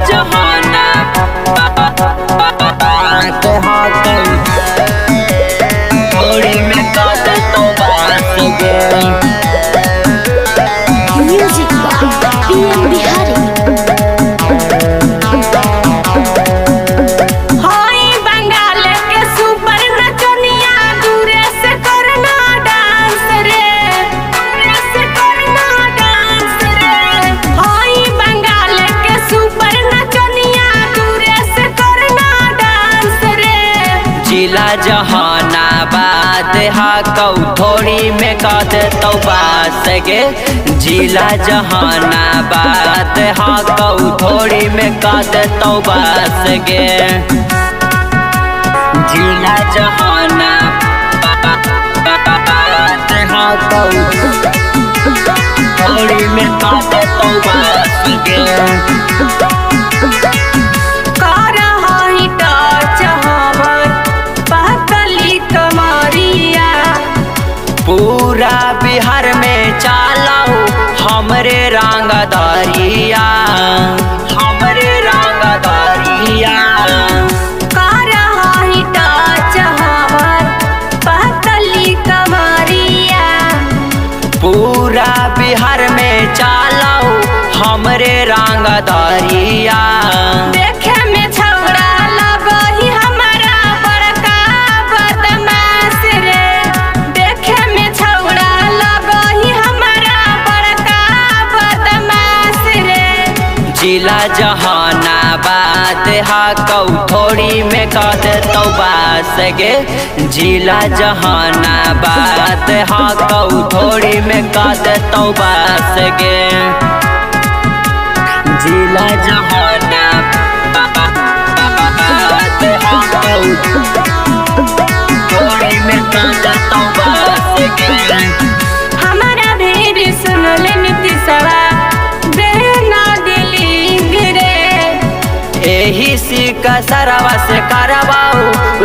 जहानाबाद थोड़ी में काट तो बात गे। Music PM Bihari. Hi Bengal के सुपर नचनिया दूरे से करना डांस रे, दूरे से करना डांस रे। हाय बंगाल के सुपर नचनिया दूरे से करना डांस रे। जिला जहानाबाद हाकौ थोड़ी में काट तो बात गे। जिला जहानाबाद हाकौ थोड़ी में काट तो बात गे। जिला जहानाबाद हाकौ थोड़ी में काट तो बात गे। पूरा बिहार में चालाओ हमरे रंगदारिया, हमरे रंगदारिया। पूरा बिहार में चालाओ हमरे रंगदारिया। देखे में छौड़ा लगही हमारा बड़का बदमाश रे। देखे में छौड़ा लगही हमारा बड़का बदमाश रे। जिला जहानाबाद हाकौ थोड़ी में काट तो बात गे। जिला जहानाबाद हाकौ थोड़ी में काट तो बात गे। जिला जहानाबाद हाकौ थोड़ी में काट तो बात गे। हमारा भीड़ सुनल नीतीशवा देना दिली रे। एही सिक्का सरवा से करवाओ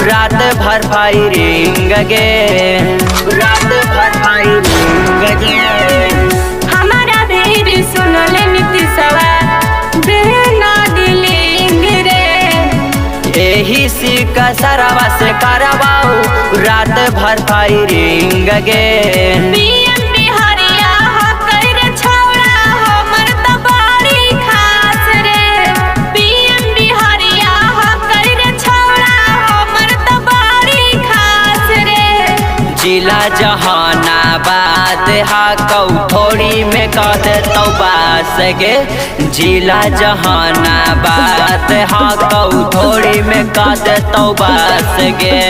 रात भर फायरिंग गे, रात भर फायरिंग गे। हमारा भीड़ सुनल नीतीशवा देना दिली रे। एही सिक्का सरवा से करवाओ रात भर फायरिंग गे। पीएम बिहारिया हकर छौड़ा हमर त बड़ी खास रे। पीएम बिहारिया हकर छौड़ा हमर त बड़ी खास रे। जिला जहानाबाद हाकौ थोड़ी में काट तो बात गे। जिला जहानाबाद हाकौ थोड़ी में काट तो बात गे।